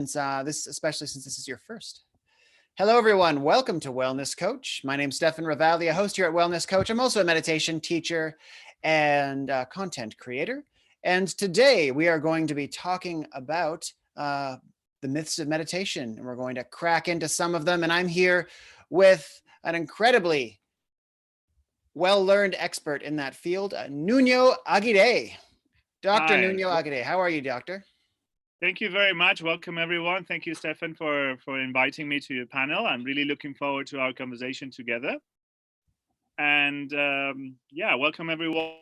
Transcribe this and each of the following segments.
Especially since this is your first. Hello, everyone. Welcome to Wellness Coach. My name's Stefan Ravalli, a host here at Wellness Coach. I'm also a meditation teacher and content creator. And today we are going to be talking about the myths of meditation, and we're going to crack into some of them. And I'm here with an incredibly well-learned expert in that field, Nuño Aguirre. Dr. Hi. Nuño Aguirre. How are you, doctor? Thank you very much. Welcome, everyone. Thank you, Stefan, for inviting me to your panel. I'm really looking forward to our conversation together. And welcome, everyone.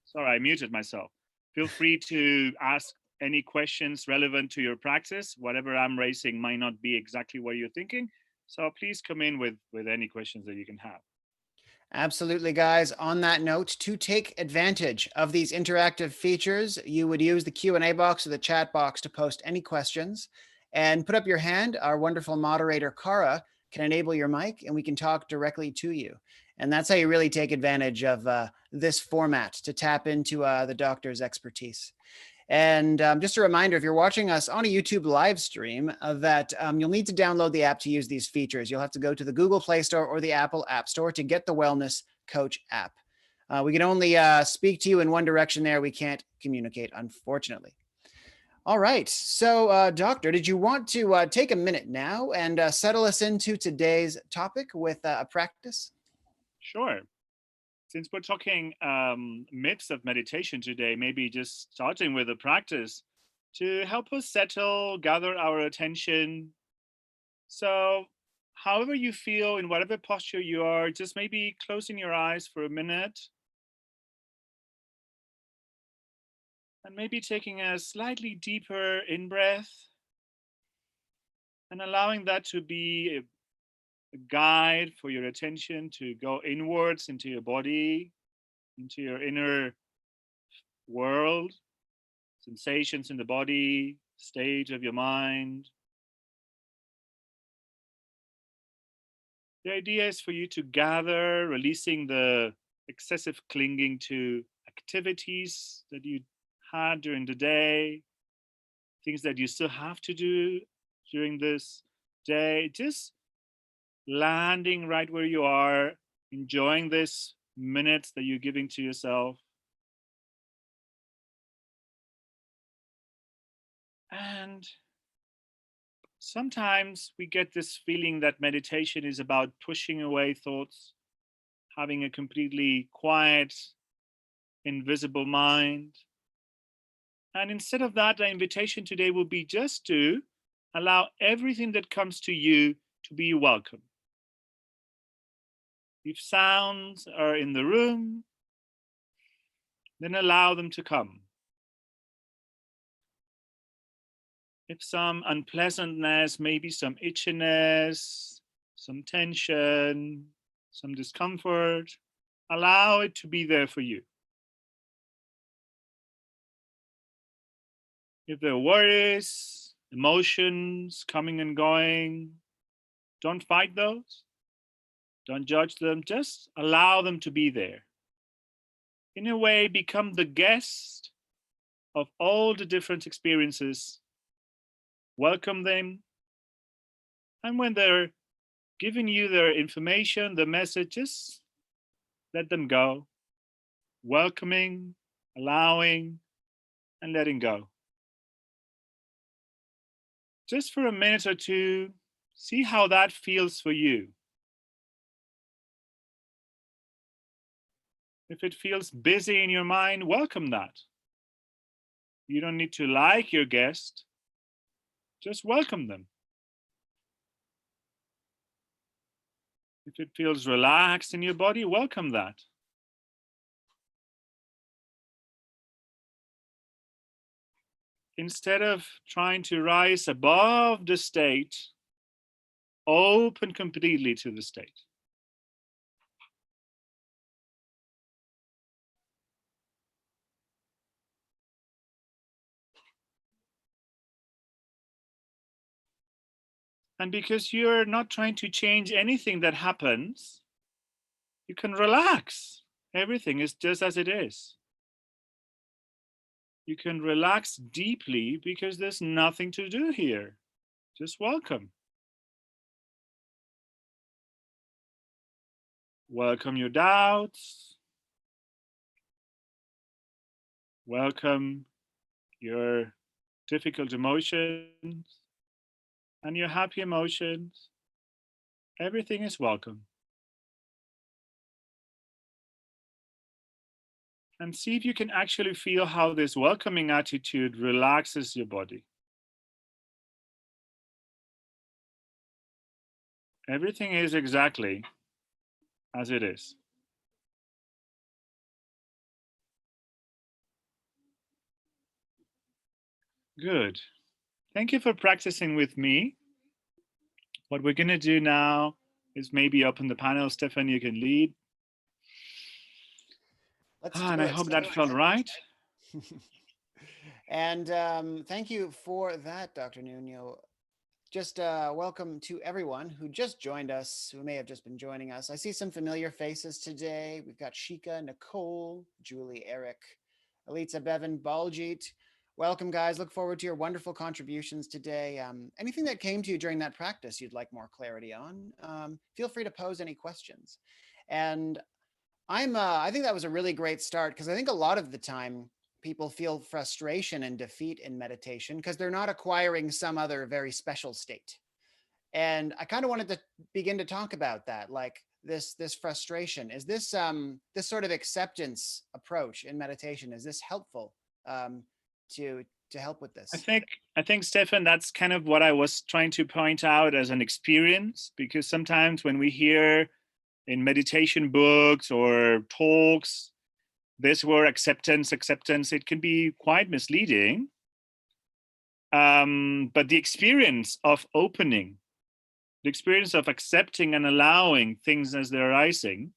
Sorry, I muted myself. Feel free to ask any questions relevant to your practice. Whatever I'm raising might not be exactly what you're thinking. So please come in with any questions that you can have. Absolutely, guys. On that note, to take advantage of these interactive features, you would use the Q&A box or the chat box to post any questions and put up your hand. Our wonderful moderator, Cara, can enable your mic and we can talk directly to you. And that's how you really take advantage of this format to tap into the doctor's expertise. And just a reminder, if you're watching us on a YouTube live stream, that you'll need to download the app to use these features. You'll have to go to the Google Play Store or the Apple App Store to get the Wellness Coach app. We can only speak to you in one direction there. We can't communicate, unfortunately. All right. So, doctor, did you want to take a minute now and settle us into today's topic with a practice? Sure. Since we're talking myths of meditation today, maybe just starting with a practice to help us settle, gather our attention. So, however you feel, in whatever posture you are, just maybe closing your eyes for a minute. And maybe taking a slightly deeper in-breath and allowing that to be a guide for your attention to go inwards into your body, into your inner world, sensations in the body, state of your mind. The idea is for you to gather, releasing the excessive clinging to activities that you had during the day, things that you still have to do during this day. Just landing right where you are, enjoying this minutes that you're giving to yourself. And sometimes we get this feeling that meditation is about pushing away thoughts, having a completely quiet, invisible mind. And instead of that, the invitation today will be just to allow everything that comes to you to be welcome. If sounds are in the room, then allow them to come. If some unpleasantness, maybe some itchiness, some tension, some discomfort, allow it to be there for you. If there are worries, emotions coming and going, don't fight those. Don't judge them. Just allow them to be there. In a way, become the guest of all the different experiences. Welcome them. And when they're giving you their information, the messages, let them go. Welcoming, allowing, and letting go. Just for a minute or two, see how that feels for you. If it feels busy in your mind, welcome that. You don't need to like your guest, just welcome them. If it feels relaxed in your body, welcome that. Instead of trying to rise above the state, open completely to the state. And because you're not trying to change anything that happens, you can relax. Everything is just as it is. You can relax deeply because there's nothing to do here. Just welcome. Welcome your doubts. Welcome your difficult emotions and your happy emotions. Everything is welcome. And see if you can actually feel how this welcoming attitude relaxes your body. Everything is exactly as it is. Good. Thank you for practicing with me. What we're going to do now is maybe open the panel. Stefan, you can lead. Let's And do I it. hope that felt right. And thank you for that, Dr. Nuño. Just welcome to everyone who just joined us, who may have just been joining us. I see some familiar faces today. We've got Shika, Nicole, Julie, Eric, Alitza, Bevan, Baljit. Welcome, guys. Look forward to your wonderful contributions today. Anything that came to you during that practice you'd like more clarity on, feel free to pose any questions. And I think that was a really great start because I think a lot of the time people feel frustration and defeat in meditation because they're not acquiring some other very special state. And I kind of wanted to begin to talk about that, like this frustration. Is this sort of acceptance approach in meditation, is this helpful um, to help with I this? think I think Stefan, that's kind of what I was trying to point out as an experience, because sometimes when we hear in meditation books or talks this word acceptance, it can be quite misleading. But the experience of opening, the experience of accepting and allowing things as they're arising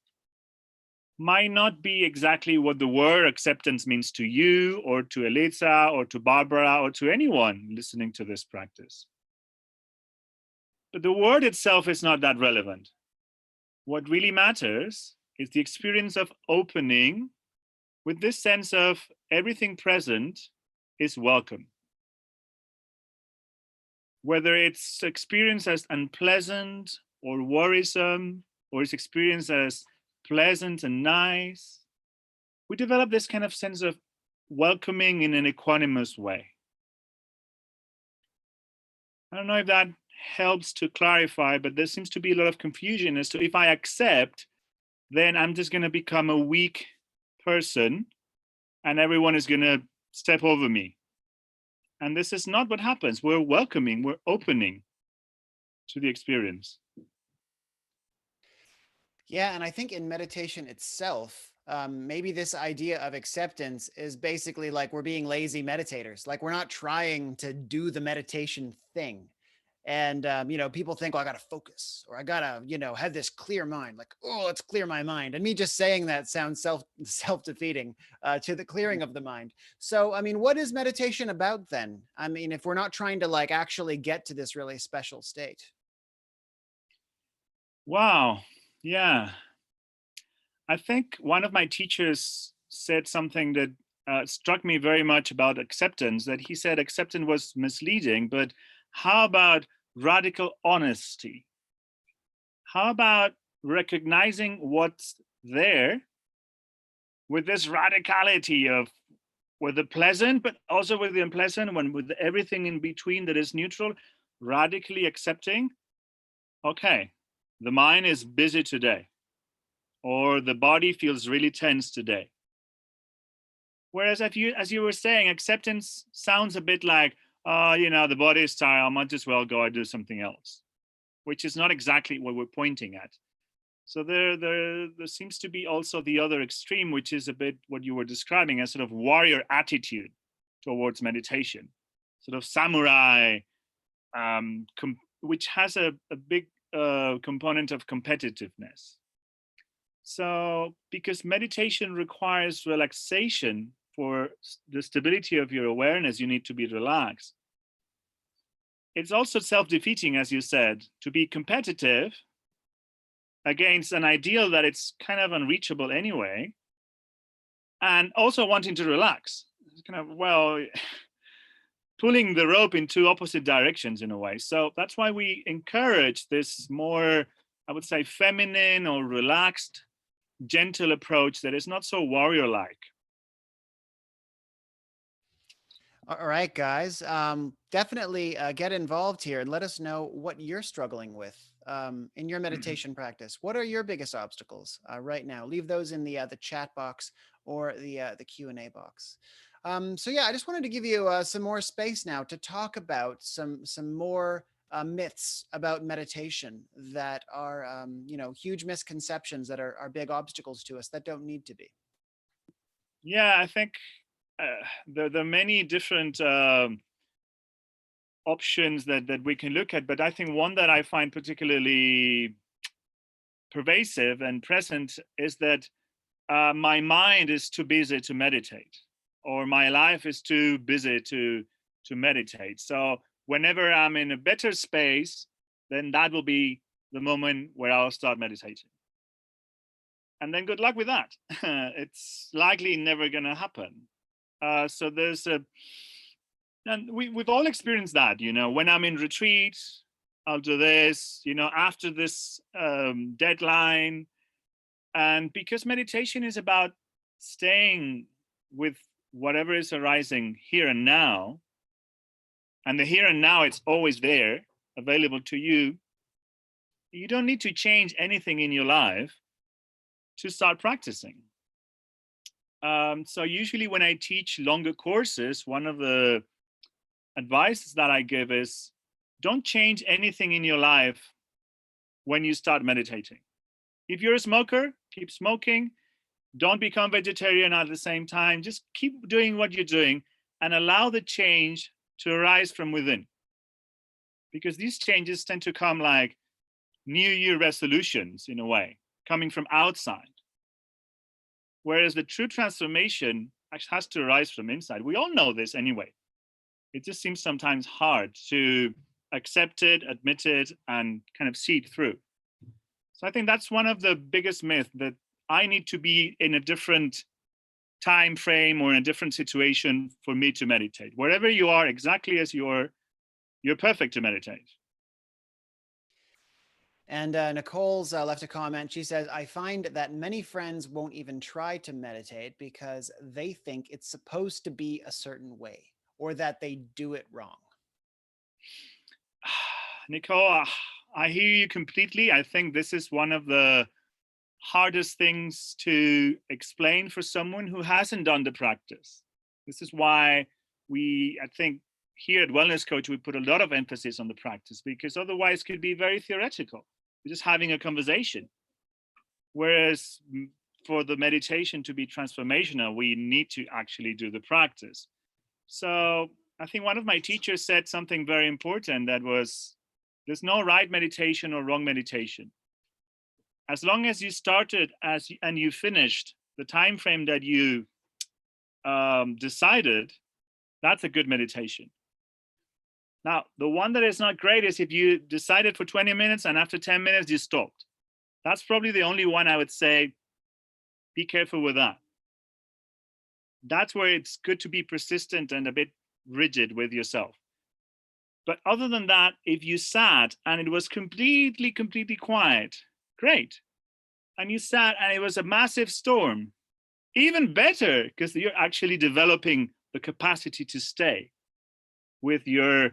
might not be exactly what the word acceptance means to you or to Elisa or to Barbara or to anyone listening to this practice. But the word itself is not that relevant. What really matters is the experience of opening with this sense of everything present is welcome. Whether it's experienced as unpleasant or worrisome, or it's experienced as pleasant and nice, we develop this kind of sense of welcoming in an equanimous way. I don't know if that helps to clarify, but there seems to be a lot of confusion as to if I accept, then I'm just going to become a weak person and everyone is going to step over me. And this is not what happens. We're welcoming, we're opening to the experience. Yeah, and I think in meditation itself, maybe this idea of acceptance is basically like we're being lazy meditators. Like we're not trying to do the meditation thing. And people think, well, I got to focus, or I gotta, have this clear mind. Like, oh, let's clear my mind. And me just saying that sounds self defeating to the clearing of the mind. So, I mean, what is meditation about then? I mean, if we're not trying to like actually get to this really special state. Wow. Yeah. I think one of my teachers said something that struck me very much about acceptance, that he said acceptance was misleading, but how about radical honesty? How about recognizing what's there with this radicality of with the pleasant, but also with the unpleasant, when with everything in between that is neutral, radically accepting, okay, the mind is busy today, or the body feels really tense today. Whereas if you, as you were saying, acceptance sounds a bit like, the body is tired, I might as well go and do something else, which is not exactly what we're pointing at. So there seems to be also the other extreme, which is a bit what you were describing as sort of warrior attitude towards meditation, sort of samurai, which has a big component of competitiveness. So because meditation requires relaxation for the stability of your awareness, you need to be relaxed. It's also self-defeating, as you said, to be competitive against an ideal that it's kind of unreachable anyway, and also wanting to relax. kind of, well, pulling the rope in two opposite directions in a way. So that's why we encourage this more, I would say, feminine or relaxed, gentle approach that is not so warrior-like. All right, guys. Definitely get involved here and let us know what you're struggling with in your meditation practice. What are your biggest obstacles right now? Leave those in the chat box or the Q&A box. So yeah, I just wanted to give you some more space now to talk about some more myths about meditation that are huge misconceptions that are big obstacles to us that don't need to be. Yeah, I think there are many different options that we can look at, but I think one that I find particularly pervasive and present is that my mind is too busy to meditate, or my life is too busy to meditate. So whenever I'm in a better space, then that will be the moment where I'll start meditating. And then good luck with that. It's likely never going to happen. So there's a, and we've all experienced that, when I'm in retreat, I'll do this, after this deadline. And because meditation is about staying with whatever is arising here and now, and the here and now, it's always there, available to you. You don't need to change anything in your life to start practicing. So usually when I teach longer courses, one of the advices that I give is don't change anything in your life when you start meditating. If you're a smoker, keep smoking. Don't become vegetarian at the same time. Just keep doing what you're doing and allow the change to arise from within. Because these changes tend to come like New Year resolutions in a way, coming from outside. Whereas the true transformation has to arise from inside. We all know this anyway. It just seems sometimes hard to accept it, admit it, and kind of see it through. So I think that's one of the biggest myths, that I need to be in a different time frame or in a different situation for me to meditate. Wherever you are, exactly as you are, you're perfect to meditate. And Nicole's left a comment. She says, I find that many friends won't even try to meditate because they think it's supposed to be a certain way or that they do it wrong. Nicole, I hear you completely. I think this is one of the hardest things to explain for someone who hasn't done the practice. This is why I think here at Wellness Coach, we put a lot of emphasis on the practice, because otherwise it could be very theoretical. We're just having a conversation. Whereas for the meditation to be transformational, we need to actually do the practice. So I think one of my teachers said something very important, that was, there's no right meditation or wrong meditation. As long as you started and you finished the time frame that you decided, that's a good meditation. Now, the one that is not great is if you decided for 20 minutes and after 10 minutes you stopped. That's probably the only one I would say, be careful with that. That's where it's good to be persistent and a bit rigid with yourself. But other than that, if you sat and it was completely quiet, great. And you sat and it was a massive storm, even better, because you're actually developing the capacity to stay with your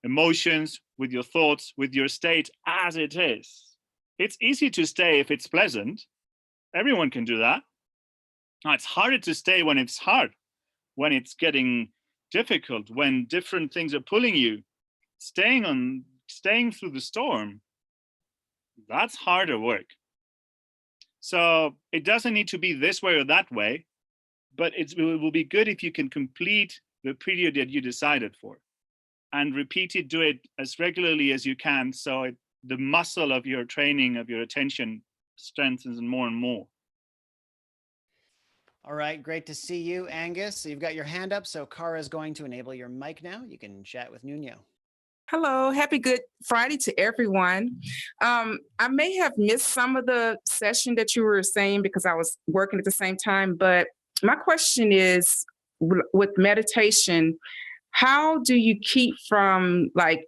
emotions, with your thoughts, with your state as it is. It's easy to stay if it's pleasant. Everyone can do that. Now, it's harder to stay when it's hard, when it's getting difficult, when different things are pulling you. Staying through the storm, that's harder work. So it doesn't need to be this way or that way, but it will be good if you can complete the period that you decided for and repeat it, do it as regularly as you can, so the muscle of your training, of your attention, strengthens more and more. All right, great to see you, Angus. So you've got your hand up, so Cara is going to enable your mic now. You can chat with Nuño. Hello, happy Good Friday to everyone. I may have missed some of the session that you were saying because I was working at the same time, but my question is, with meditation, how do you keep from like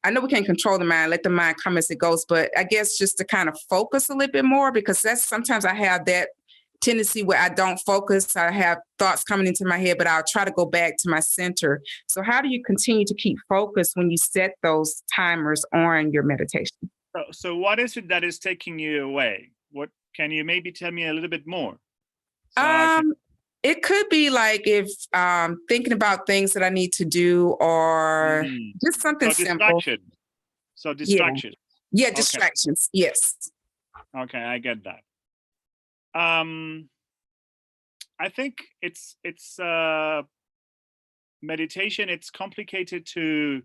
I know we can't control the mind, let the mind come as it goes, but I guess just to kind of focus a little bit more, because that's sometimes I have that tendency where I don't focus. I have thoughts coming into my head, but I'll try to go back to my center. So how do you continue to keep focus when you set those timers on your meditation? So what is it that is taking you away? What can you maybe tell me a little bit more? So It could be like if thinking about things that I need to do, or just something simple. So distractions. Yeah, Okay. distractions. Yes. Okay, I get that. I think it's meditation. It's complicated to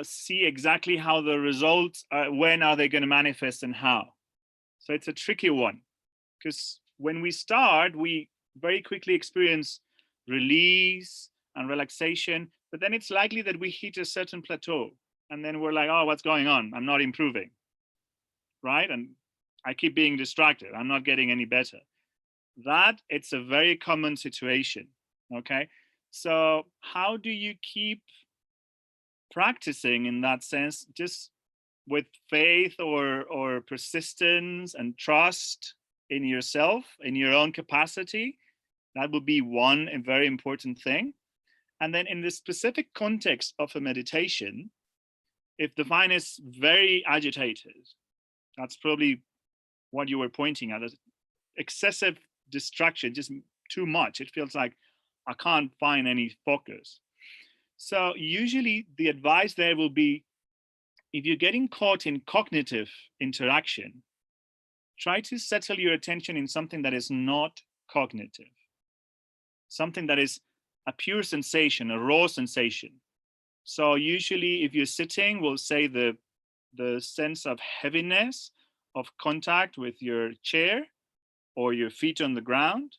see exactly how the results, when are they going to manifest and how. So it's a tricky one, because when we start, we very quickly experience release and relaxation, but then it's likely that we hit a certain plateau and then we're like, oh, what's going on? I'm not improving, right? And I keep being distracted. I'm not getting any better. That it's a very common situation. Okay. So how do you keep practicing in that sense? Just with faith or persistence and trust in yourself, in your own capacity. That would be one a very important thing. And then in the specific context of a meditation, if the mind is very agitated, that's probably what you were pointing at, excessive distraction, just too much. It feels like I can't find any focus. So usually the advice there will be, if you're getting caught in cognitive interaction, try to settle your attention in something that is not cognitive, something that is a pure sensation, a raw sensation. So usually if you're sitting, we'll say the sense of heaviness, of contact with your chair or your feet on the ground,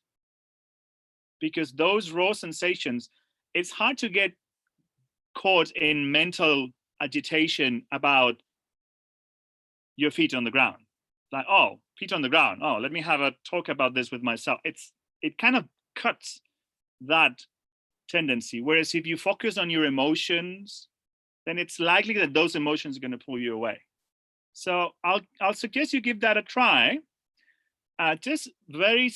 because those raw sensations, it's hard to get caught in mental agitation about your feet on the ground. Like, oh, feet on the ground. Oh, let me have a talk about this with myself. It kind of cuts that tendency. Whereas if you focus on your emotions, then it's likely that those emotions are going to pull you away. So I'll suggest you give that a try. Just very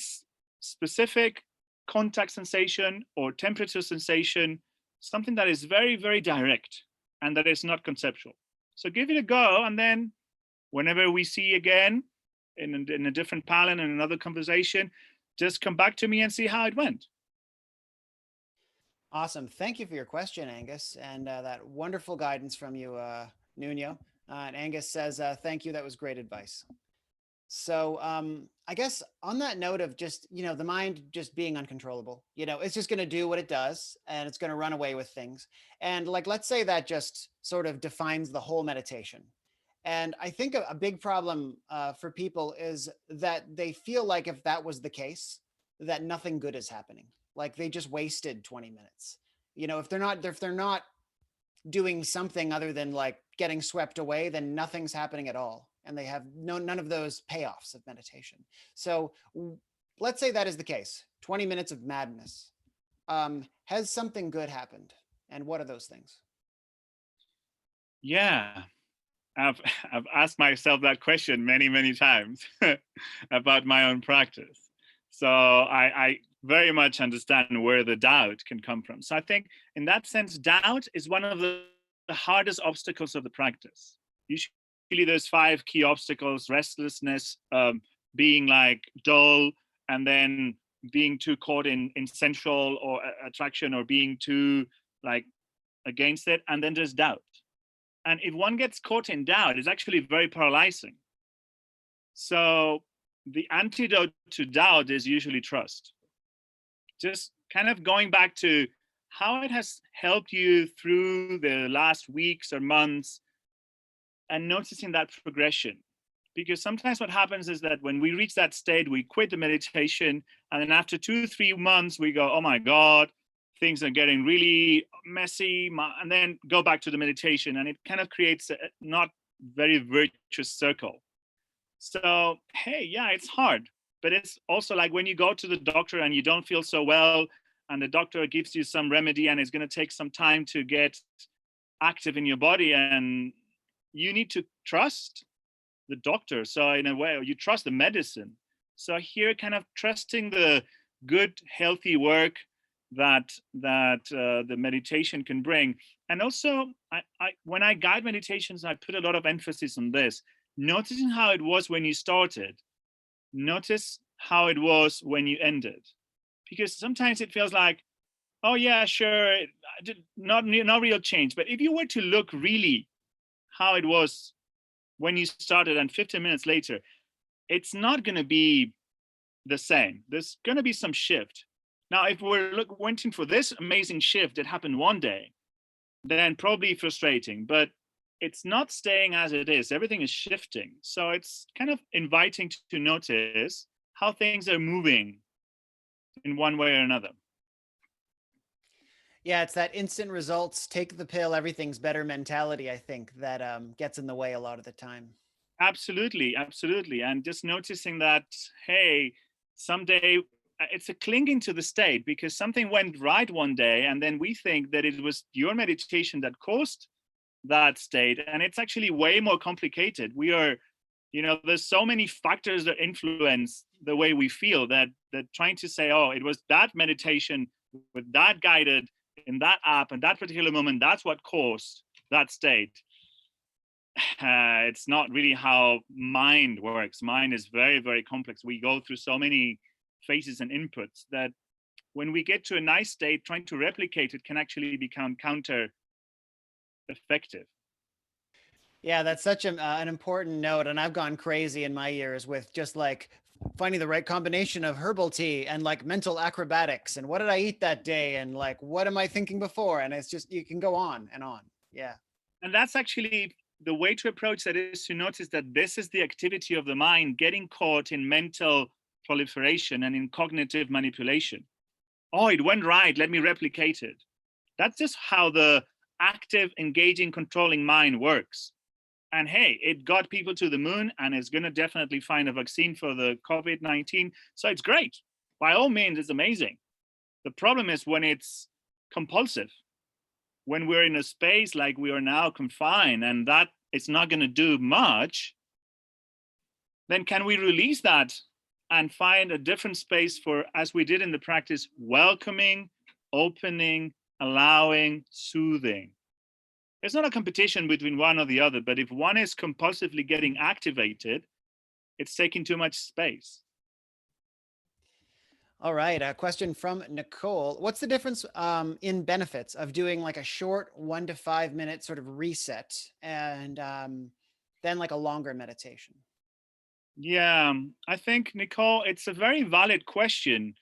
specific contact sensation or temperature sensation, something that is very, very direct and that is not conceptual. So give it a go, and then whenever we see again in a different panel, in another conversation, just come back to me and see how it went. Awesome. Thank you for your question, Angus, and that wonderful guidance from you, Nuño. And Angus says, thank you. That was great advice. So I guess on that note of just, the mind just being uncontrollable, it's just going to do what it does and it's going to run away with things. And like, let's say that just sort of defines the whole meditation. And I think a big problem for people is that they feel like if that was the case, that nothing good is happening. Like they just wasted 20 minutes. If they're not doing something other than like getting swept away, then nothing's happening at all. And they have none of those payoffs of meditation. So let's say that is the case. 20 minutes of madness. Has something good happened? And what are those things? Yeah, I've asked myself that question many, many times about my own practice. So I very much understand where the doubt can come from. So I think in that sense, doubt is one of the hardest obstacles of the practice. Usually there's 5 key obstacles: restlessness, being like dull, and then being too caught in sensual or attraction, or being too like against it. And then there's doubt. And if one gets caught in doubt, it's actually very paralyzing. So the antidote to doubt is usually trust. Just kind of going back to how it has helped you through the last weeks or months and noticing that progression. Because sometimes what happens is that when we reach that state, we quit the meditation. And then after 2-3 months, we go, oh my God, things are getting really messy, and then go back to the meditation, and it kind of creates a not very virtuous circle. So, hey, yeah, it's hard, but it's also like when you go to the doctor and you don't feel so well, and the doctor gives you some remedy and it's going to take some time to get active in your body, and you need to trust the doctor. So in a way, you trust the medicine. So here, kind of trusting the good, healthy work that the meditation can bring. And also, when I guide meditations, I put a lot of emphasis on this: noticing how it was when you started, notice how it was when you ended, because sometimes it feels like, oh yeah, sure, not real change. But if you were to look really how it was when you started and 15 minutes later, it's not going to be the same. There's going to be some shift. Now, if we're waiting for this amazing shift that happened one day, then probably frustrating, but it's not staying as it is. Everything is shifting. So it's kind of inviting to notice how things are moving in one way or another. Yeah, it's that instant results, take the pill, everything's better mentality, I think, that gets in the way a lot of the time. Absolutely, absolutely. And just noticing that, hey, someday it's a clinging to the state, because something went right one day and then we think that it was your meditation that caused that state, and it's actually way more complicated. We are, there's so many factors that influence the way we feel, that trying to say, oh, it was that meditation with that guided in that app and that particular moment, that's what caused that state. It's not really how mind works. Mind is very, very complex. We go through so many phases and inputs that when we get to a nice state, trying to replicate it can actually become counter effective. Yeah, that's such an important note. And I've gone crazy in my years with just like finding the right combination of herbal tea and like mental acrobatics. And what did I eat that day? And like, what am I thinking before? And it's just, you can go on and on. Yeah. And that's actually the way to approach that, is to notice that this is the activity of the mind getting caught in mental proliferation and in cognitive manipulation. Oh, it went right, let me replicate it. That's just how the active, engaging, controlling mind works. And hey, it got people to the moon, and it's going to definitely find a vaccine for the COVID-19. So it's great. By all means, it's amazing. The problem is when it's compulsive, when we're in a space like we are now confined, and that it's not going to do much, then can we release that and find a different space for, as we did in the practice, welcoming, opening, allowing, soothing? It's not a competition between one or the other, but if one is compulsively getting activated, it's taking too much space. All right. A question from Nicole. What's the difference in benefits of doing like a short 1 to 5 minute sort of reset and then like a longer meditation? Yeah, I think, Nicole, it's a very valid question.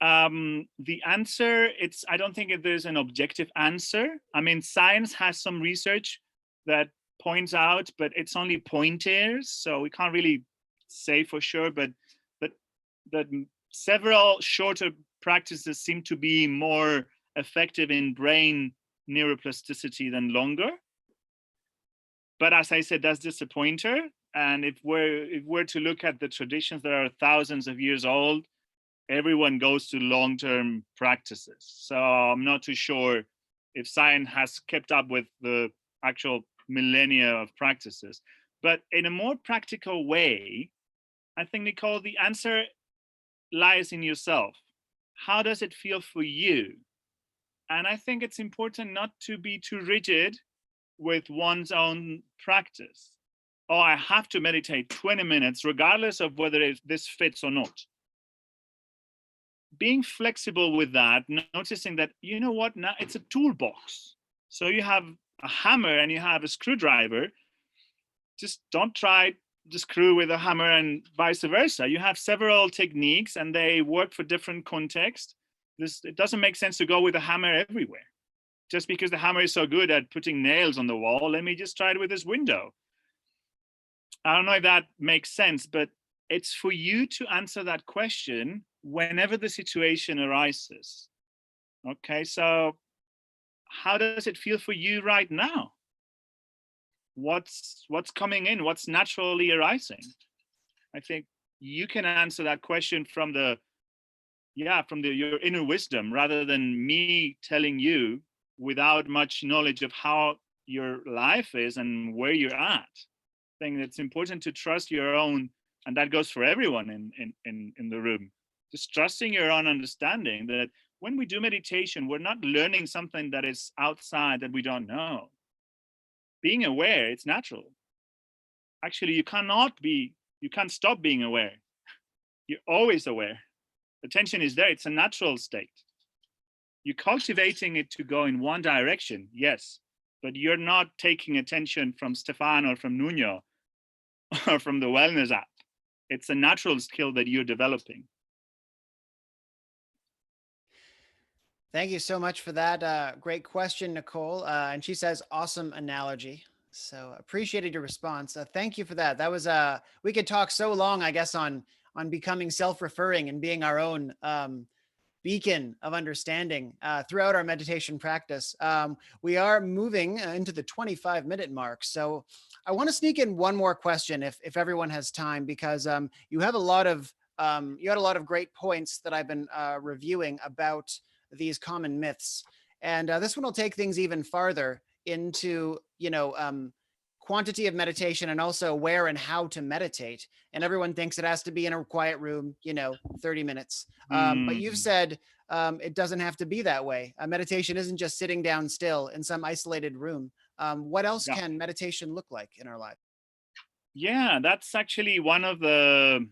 The answer, I don't think there's an objective answer. I mean, science has some research that points out, but it's only pointers, so we can't really say for sure, but that several shorter practices seem to be more effective in brain neuroplasticity than longer. But as I said, that's just a pointer. And if we're to look at the traditions that are thousands of years old, everyone goes to long-term practices. So I'm not too sure if science has kept up with the actual millennia of practices. But in a more practical way, I think, Nicole, the answer lies in yourself. How does it feel for you? And I think it's important not to be too rigid with one's own practice. Oh, I have to meditate 20 minutes, regardless of whether this fits or not. Being flexible with that, noticing that, you know what, now it's a toolbox. So you have a hammer and you have a screwdriver. Just don't try the screw with a hammer and vice versa. You have several techniques and they work for different contexts. It doesn't make sense to go with a hammer everywhere. Just because the hammer is so good at putting nails on the wall, let me just try it with this window. I don't know if that makes sense, but it's for you to answer that question whenever the situation arises. Okay, so how does it feel for you right now? What's coming in? What's naturally arising? I think you can answer that question from the yeah, from your inner wisdom, rather than me telling you without much knowledge of how your life is and where you're at. I think it's important to trust your own, and that goes for everyone in the room. Just trusting your own understanding that when we do meditation, we're not learning something that is outside that we don't know. Being aware, it's natural. Actually, you can't stop being aware. You're always aware. Attention is there. It's a natural state. You're cultivating it to go in one direction, yes, but you're not taking attention from Stefan or from Nuño or from the wellness app. It's a natural skill that you're developing. Thank you so much for that. Great question, Nicole. And she says, awesome analogy. So appreciated your response. Thank you for that. That was we could talk so long, I guess, on becoming self-referring and being our own beacon of understanding throughout our meditation practice. We are moving into the 25-minute mark. So I want to sneak in one more question if everyone has time, because you have a lot of you had a lot of great points that I've been reviewing about these common myths. And this one will take things even farther into, quantity of meditation and also where and how to meditate. And everyone thinks it has to be in a quiet room, 30 minutes. But you've said it doesn't have to be that way. Meditation isn't just sitting down still in some isolated room. What else can meditation look like in our life? Yeah, that's actually one of the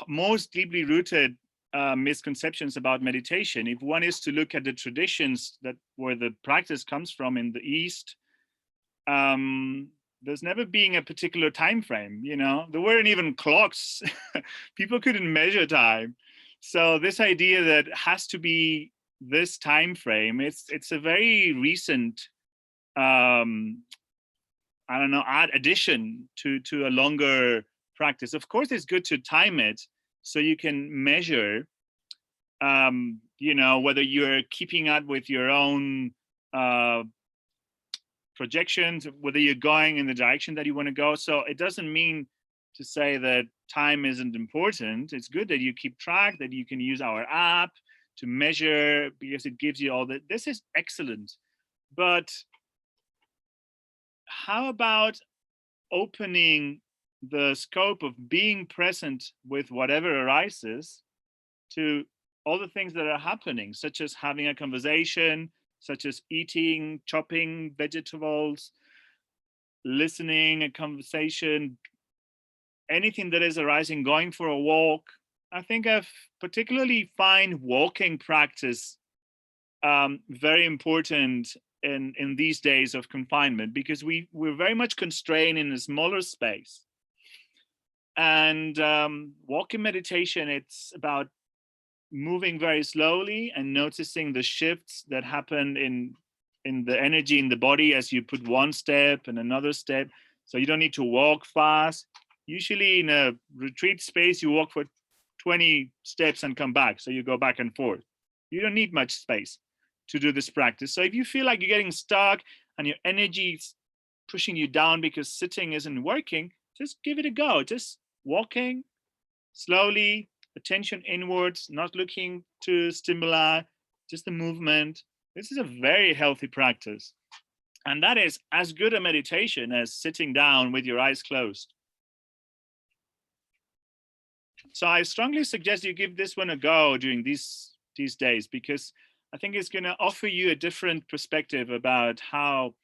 most deeply rooted misconceptions about meditation. If one is to look at the traditions that where the practice comes from in the East, there's never been a particular time frame. There weren't even clocks. People couldn't measure time. So this idea that it has to be this time frame, it's a very recent addition to a longer practice. Of course, it's good to time it so you can measure, whether you're keeping up with your own projections, whether you're going in the direction that you want to go. So it doesn't mean to say that time isn't important. It's good that you keep track, that you can use our app to measure, because it gives you all that. This is excellent. But how about opening the scope of being present with whatever arises to all the things that are happening, such as having a conversation, such as eating, chopping vegetables, listening, a conversation, anything that is arising, going for a walk. I think I've particularly find walking practice very important in these days of confinement, because we're very much constrained in a smaller space. And walking meditation, it's about moving very slowly and noticing the shifts that happen in the energy in the body as you put one step and another step. So you don't need to walk fast. Usually in a retreat space, you walk for 20 steps and come back. So you go back and forth. You don't need much space to do this practice. So if you feel like you're getting stuck and your energy is pushing you down because sitting isn't working, just give it a go. Just walking slowly, attention inwards, not looking to stimuli, just the movement. This is a very healthy practice. And that is as good a meditation as sitting down with your eyes closed. So I strongly suggest you give this one a go during these days, because I think it's going to offer you a different perspective about how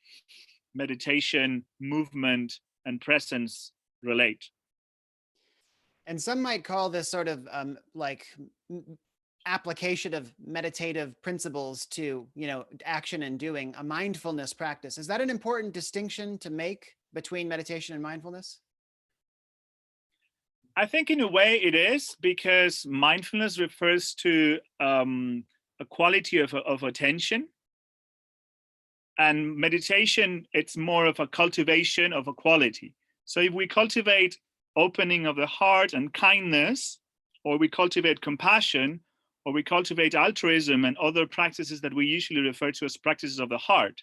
meditation, movement, and presence relate. And some might call this sort of application of meditative principles to, action and doing, a mindfulness practice. Is that an important distinction to make between meditation and mindfulness? I think in a way it is, because mindfulness refers to a quality of attention. And meditation, it's more of a cultivation of a quality. So if we cultivate opening of the heart and kindness, or we cultivate compassion, or we cultivate altruism and other practices that we usually refer to as practices of the heart,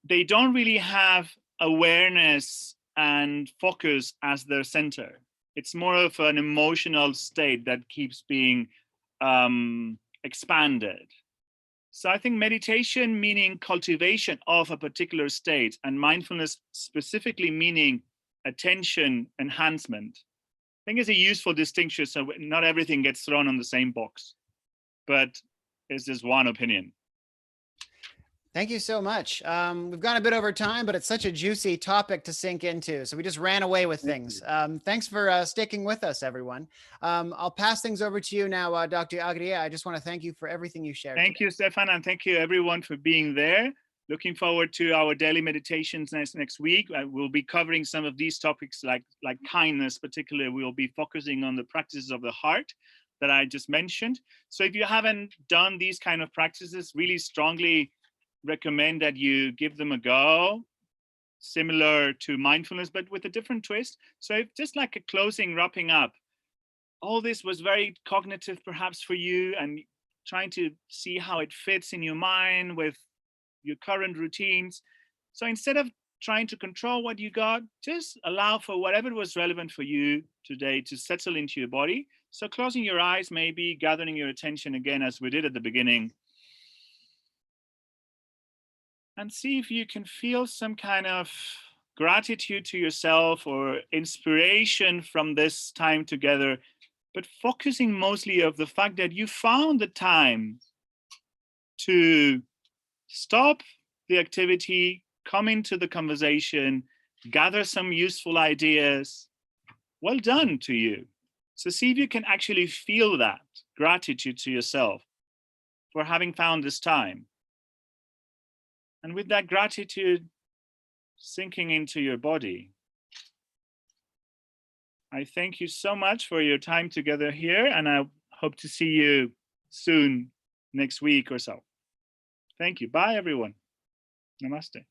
they don't really have awareness and focus as their center. It's more of an emotional state that keeps being expanded. So I think meditation meaning cultivation of a particular state, and mindfulness specifically meaning attention enhancement, I think is a useful distinction. So not everything gets thrown on the same box, but it's just one opinion. Thank you so much. We've gone a bit over time, but it's such a juicy topic to sink into. So we just ran away with things. Thanks for sticking with us, everyone. I'll pass things over to you now, Dr. Aguirre. I just want to thank you for everything you shared. Thank you, Stefan, and thank you everyone for being there. Looking forward to our daily meditations next week. We'll be covering some of these topics like kindness, particularly. We'll be focusing on the practices of the heart that I just mentioned. So if you haven't done these kind of practices, really strongly recommend that you give them a go, similar to mindfulness, but with a different twist. So just like a closing, wrapping up, all this was very cognitive perhaps for you, and trying to see how it fits in your mind with your current routines. So instead of trying to control what you got, just allow for whatever was relevant for you today to settle into your body. So closing your eyes, maybe gathering your attention again, as we did at the beginning, and see if you can feel some kind of gratitude to yourself or inspiration from this time together, but focusing mostly of the fact that you found the time to stop the activity, come into the conversation, gather some useful ideas. Well done to you. So see if you can actually feel that gratitude to yourself for having found this time. And with that gratitude sinking into your body, I thank you so much for your time together here, and I hope to see you soon, next week or so. Thank you. Bye, everyone. Namaste.